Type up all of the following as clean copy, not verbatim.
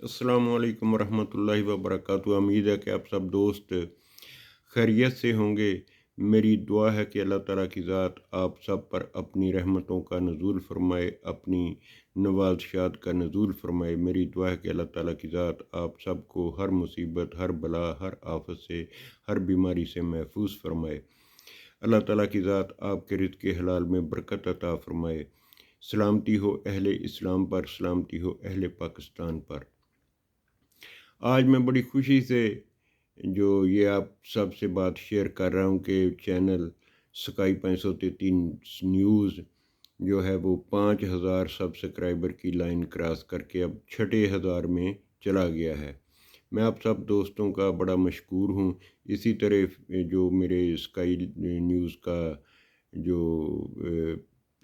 अस्सलाम वालेकुम वरहमतुल्लाहि वबरकातुहू। उम्मीद है कि आप सब दोस्त खैरियत से होंगे। मेरी दुआ है कि अल्लाह ताला की ज़ात आप सब पर अपनी रहमतों का नज़ूल फ़रमाए, अपनी नवाज़शात का नज़ूल फ़रमाए। मेरी दुआ है कि अल्लाह ताला की ज़ात आप सबको हर मुसीबत, हर बला, हर आफ़त से, हर बीमारी से महफूज फ़रमाए। अल्लाह ताला की ज़ात आपके रिज़्क़ हलाल में बरकत अता फ़रमाए। सलामती हो अहले इस्लाम पर, सलामती हो अहले पाकिस्तान पर। आज मैं बड़ी खुशी से जो ये आप सबसे बात शेयर कर रहा हूँ कि चैनल स्काई 533 न्यूज़ जो है वो 5000 सब्सक्राइबर की लाइन क्रॉस करके अब 6000 में चला गया है। मैं आप सब दोस्तों का बड़ा मशकूर हूँ। इसी तरह जो मेरे स्काई न्यूज़ का जो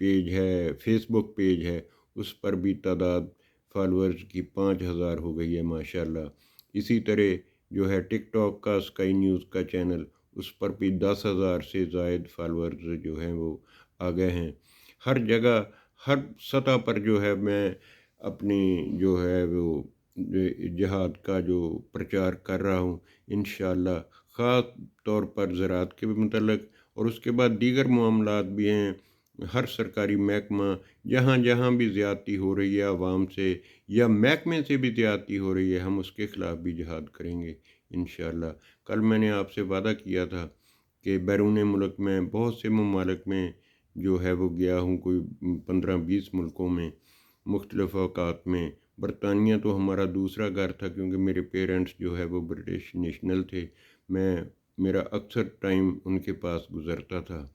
पेज है, फेसबुक पेज है, उस पर भी तादाद फॉलोअर्स की 5000 हो गई है माशाल्लाह। इसी तरह जो है टिकटॉक का स्काई न्यूज़ का चैनल, उस पर भी 10,000 से ज़ायद फॉलोअर्स जो हैं वो आ गए हैं। हर जगह, हर सतह पर जो है मैं अपनी जो है वो जिहाद का जो प्रचार कर रहा हूँ, इंशाअल्लाह ख़ास तौर पर ज़राअत के मतलब और उसके बाद दीगर मामलात भी हैं। हर सरकारी महकमा जहाँ जहाँ भी ज़्यादती हो रही है आवाम से या महकमे से भी ज़्यादती हो रही है, हम उसके ख़िलाफ़ भी जिहाद करेंगे इंशाअल्लाह। कल मैंने आपसे वादा किया था कि बैरून मुल्क में बहुत से ममालिक में जो है वो गया हूँ, कोई 15-20 मुल्कों में मुख्तलिफ़ औक़ात में। बरतानिया तो हमारा दूसरा घर था क्योंकि मेरे पेरेंट्स जो है वो ब्रिटिश नेशनल थे। मेरा अक्सर टाइम उनके पास गुज़रता था।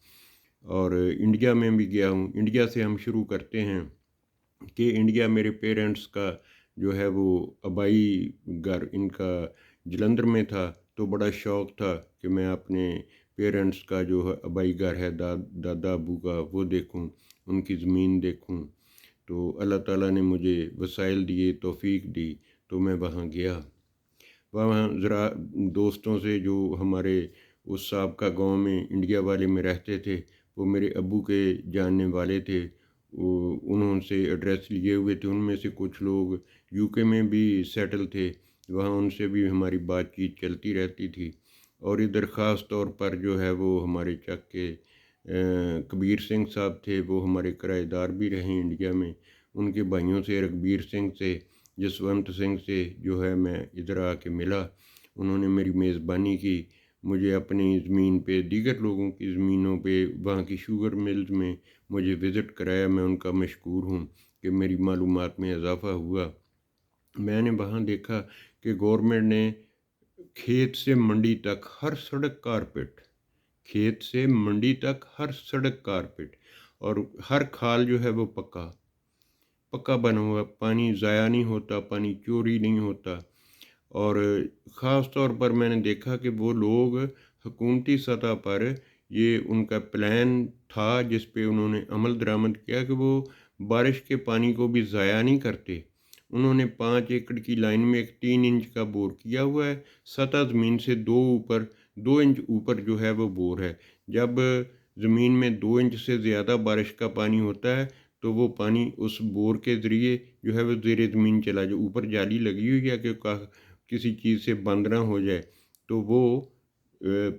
और इंडिया में भी गया हूँ। इंडिया से हम शुरू करते हैं कि इंडिया मेरे पेरेंट्स का जो है वो आबाई घर इनका जलंधर में था, तो बड़ा शौक़ था कि मैं अपने पेरेंट्स का जो है आबाई घर है दादा अबू का वो देखूं, उनकी ज़मीन देखूं। तो अल्लाह ताला ने मुझे वसाइल दिए, तौफ़ीक दी, तो मैं वहाँ गया। वहाँ ज़रा दोस्तों से जो हमारे उस साहब गाँव में इंडिया वाले में रहते थे, वो मेरे अब्बू के जानने वाले थे। वो उनसे एड्रेस लिए हुए थे। उनमें से कुछ लोग यूके में भी सेटल थे, वहाँ उनसे भी हमारी बातचीत चलती रहती थी। और इधर ख़ास तौर पर जो है वो हमारे चक के कबीर सिंह साहब थे, वो हमारे किराएदार भी रहे इंडिया में। उनके भाइयों से, रघबीर सिंह से, जसवंत सिंह से जो है मैं इधर आके मिला। उन्होंने मेरी मेज़बानी की, मुझे अपनी ज़मीन पे, दीगर लोगों की ज़मीनों पे, वहाँ की शुगर मिल्स में मुझे विज़िट कराया। मैं उनका मशकूर हूँ कि मेरी मालूमात में इजाफ़ा हुआ। मैंने वहाँ देखा कि गवर्नमेंट ने खेत से मंडी तक हर सड़क कारपेट, खेत से मंडी तक हर सड़क कारपेट, और हर खाल जो है वो पक्का पक्का बना हुआ। पानी ज़ाया नहीं होता, पानी चोरी नहीं होता। और ख़ास तौर पर मैंने देखा कि वो लोग हुकूमती सतह पर ये उनका प्लान था जिस पे उन्होंने अमल दरामद किया कि वो बारिश के पानी को भी ज़ाया नहीं करते। उन्होंने 5 एकड़ की लाइन में एक 3 इंच का बोर किया हुआ है, सतह ज़मीन से 2 इंच ऊपर जो है वो बोर है। जब ज़मीन में 2 इंच से ज़्यादा बारिश का पानी होता है तो वो पानी उस बोर के ज़रिए जो है वो ज़ेरे ज़मीन चला जाए। ऊपर जाली लगी हुई है कि किसी चीज़ से बंद ना हो जाए, तो वो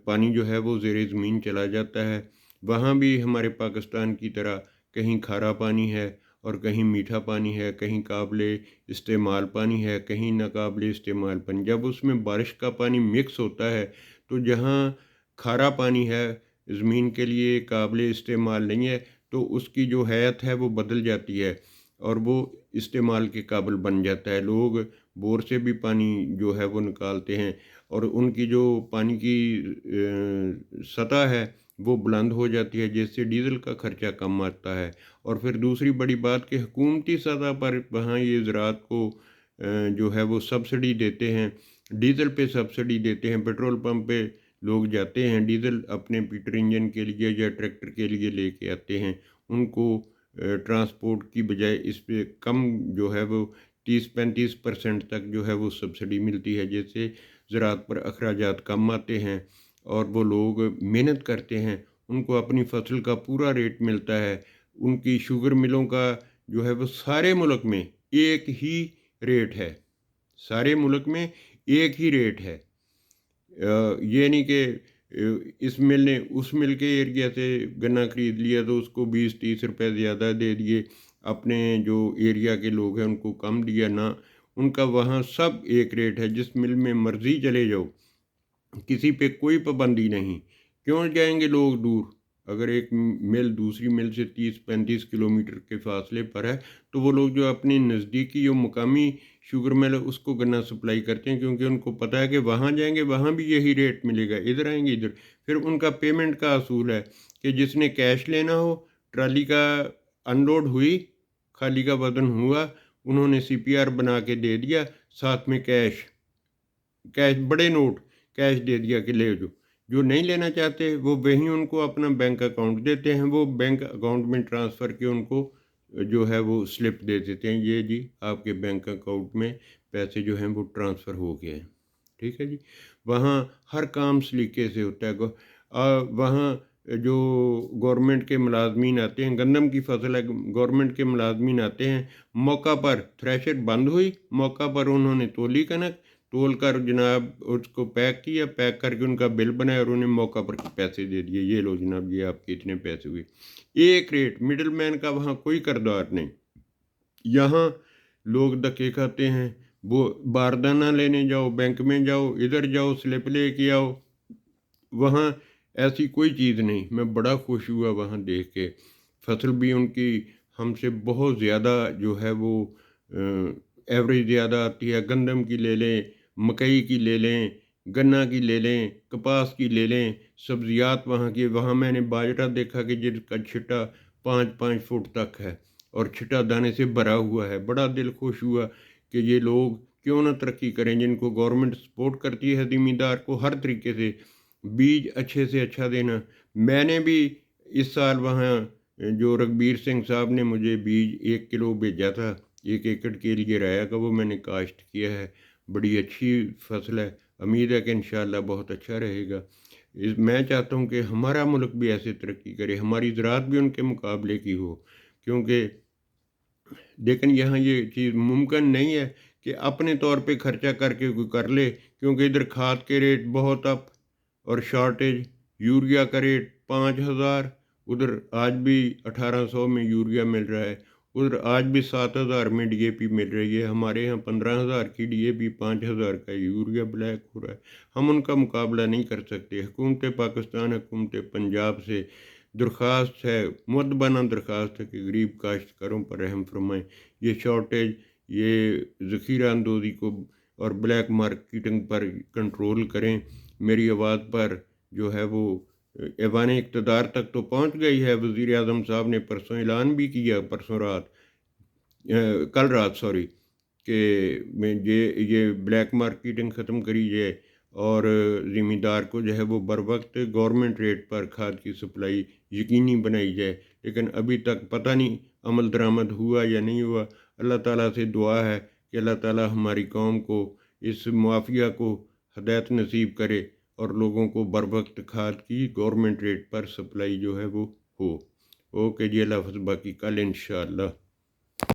पानी जो है वो ज़ेरे ज़मीन चला जाता है। वहाँ भी हमारे पाकिस्तान की तरह कहीं खारा पानी है और कहीं मीठा पानी है, कहीं काबिले इस्तेमाल पानी है, कहीं नाकाबिले इस्तेमाल पानी। जब उसमें बारिश का पानी मिक्स होता है, तो जहाँ खारा पानी है, ज़मीन के लिए काबिले इस्तेमाल नहीं है, तो उसकी जो हैत है वो बदल जाती है और वो इस्तेमाल के काबिल बन जाता है। लोग बोर से भी पानी जो है वो निकालते हैं और उनकी जो पानी की सतह है वो बुलंद हो जाती है, जिससे डीज़ल का खर्चा कम आता है। और फिर दूसरी बड़ी बात कि हुकूमती सतह पर वहाँ ये ज़राअत को जो है वो सब्सिडी देते हैं, डीज़ल पे सब्सिडी देते हैं। पेट्रोल पंप पे लोग जाते हैं, डीज़ल अपने पीटर इंजन के लिए या ट्रैक्टर के लिए लेके आते हैं। उनको ट्रांसपोर्ट की बजाय इस पे कम जो है वो 30-35% तक जो है वो सब्सिडी मिलती है, जिससे ज़राअत पर अखराजात कम आते हैं और वो लोग मेहनत करते हैं, उनको अपनी फसल का पूरा रेट मिलता है। उनकी शुगर मिलों का जो है वो सारे मुल्क में एक ही रेट है, سارے ملک میں ایک ہی ریٹ ہے۔ یہ نہیں کہ اس مل نے اس مل کے ایریا سے گنا خرید لیا تو اس کو 20-30 روپے زیادہ دے دیے، اپنے جو ایریا کے لوگ ہیں ان کو کم دیا، نہ ان کا وہاں سب ایک ریٹ ہے، جس مل میں مرضی چلے جاؤ، کسی پہ کوئی پابندی نہیں۔ کیوں جائیں گے لوگ دور؟ اگر ایک مل دوسری مل سے 30-35 کلومیٹر کے فاصلے پر ہے تو وہ لوگ جو اپنی نزدیکی جو مقامی شوگر مل ہے اس کو گنا سپلائی کرتے ہیں، کیونکہ ان کو پتہ ہے کہ وہاں جائیں گے وہاں بھی یہی ریٹ ملے گا، ادھر آئیں گے ادھر۔ پھر ان کا پیمنٹ کا اصول ہے کہ جس نے کیش لینا ہو، ٹرالی کا انلوڈ ہوئی، خالی کا وزن ہوا، انہوں نے CPR بنا کے دے دیا، ساتھ میں کیش بڑے نوٹ کیش دے دیا کہ لے جو نہیں لینا چاہتے وہ وہیں ان کو اپنا بینک اکاؤنٹ دیتے ہیں، وہ بینک اکاؤنٹ میں ٹرانسفر کے ان کو جو ہے وہ سلپ دے دیتے ہیں، یہ جی آپ کے بینک اکاؤنٹ میں پیسے جو ہیں وہ ٹرانسفر ہو گئے ہیں۔ ٹھیک ہے جی، وہاں ہر کام سلیقے سے ہوتا ہے۔ وہاں جو گورنمنٹ کے ملازمین آتے ہیں، گندم کی فصل ہے، گورنمنٹ کے ملازمین آتے ہیں، موقع پر تھریشر بند ہوئی، موقع پر انہوں نے تولی کنک تول کر جناب اس کو پیک کیا، پیک کر کے ان کا بل بنایا اور انہیں موقع پر پیسے دے دیے، یہ لو جناب یہ آپ کے اتنے پیسے ہوئے، ایک ریٹ، مڈل مین کا وہاں کوئی کردار نہیں۔ یہاں لوگ دھکے کھاتے ہیں، وہ باردانہ لینے جاؤ، بینک میں جاؤ، ادھر جاؤ سلپ لے کے آؤ، وہاں ایسی کوئی چیز نہیں۔ میں بڑا خوش ہوا وہاں دیکھ کے، فصل بھی ان کی ہم سے بہت زیادہ جو ہے وہ ایوریج زیادہ آتی ہے، گندم کی لے لیں، مکئی کی لے لیں، گنا کی لے لیں، کپاس کی لے لیں، سبزیات وہاں کی، وہاں میں نے باجرہ دیکھا کہ جس کا چھٹا 5-5 فٹ تک ہے اور چھٹا دانے سے بھرا ہوا ہے، بڑا دل خوش ہوا کہ یہ لوگ کیوں نہ ترقی کریں، جن کو گورنمنٹ سپورٹ کرتی ہے زمیندار کو ہر طریقے سے، بیج اچھے سے اچھا دینا۔ میں نے بھی اس سال وہاں جو رگبیر سنگھ صاحب نے مجھے بیج 1 کلو بھیجا تھا 1 ایکڑ کے لیے رایا کا، وہ میں نے کاشت کیا ہے، بڑی اچھی فصل ہے، امید ہے کہ انشاءاللہ بہت اچھا رہے گا۔ میں چاہتا ہوں کہ ہمارا ملک بھی ایسے ترقی کرے، ہماری زراعت بھی ان کے مقابلے کی ہو، کیونکہ لیکن یہاں یہ چیز ممکن نہیں ہے کہ اپنے طور پہ خرچہ کر کے کوئی کر لے، کیونکہ ادھر کھاد کے ریٹ بہت اپ اور شارٹیج، یوریا کا ریٹ 5,000، ادھر آج بھی 1,800 میں یوریا مل رہا ہے، ادھر آج بھی 7,000 میں DAP مل رہی ہے، ہمارے یہاں 15,000 کی DAP، 5,000 کا یوریا بلیک ہو رہا ہے۔ ہم ان کا مقابلہ نہیں کر سکتے۔ حکومت پاکستان، حکومت پنجاب سے درخواست ہے، مؤدبانہ درخواست ہے کہ غریب کاشتکاروں پر رحم فرمائیں، یہ شارٹیج، یہ ذخیرہ اندوزی کو اور بلیک مارکیٹنگ پر کنٹرول کریں۔ میری آواز پر جو ہے وہ ایوان اقتدار تک تو پہنچ گئی ہے، وزیر اعظم صاحب نے پرسوں اعلان بھی کیا، کل رات کہ یہ بلیک مارکیٹنگ ختم کری جائے اور زمیندار کو جو ہے وہ بر وقت گورنمنٹ ریٹ پر کھاد کی سپلائی یقینی بنائی جائے، لیکن ابھی تک پتہ نہیں عمل درآمد ہوا یا نہیں ہوا۔ اللہ تعالیٰ سے دعا ہے کہ اللہ تعالیٰ ہماری قوم کو، اس مافیا کو ہدایت نصیب کرے اور لوگوں کو بر وقت کھاد کی گورنمنٹ ریٹ پر سپلائی جو ہے وہ ہو۔ اوکے جی، اللہ حافظ، باقی کل انشاءاللہ۔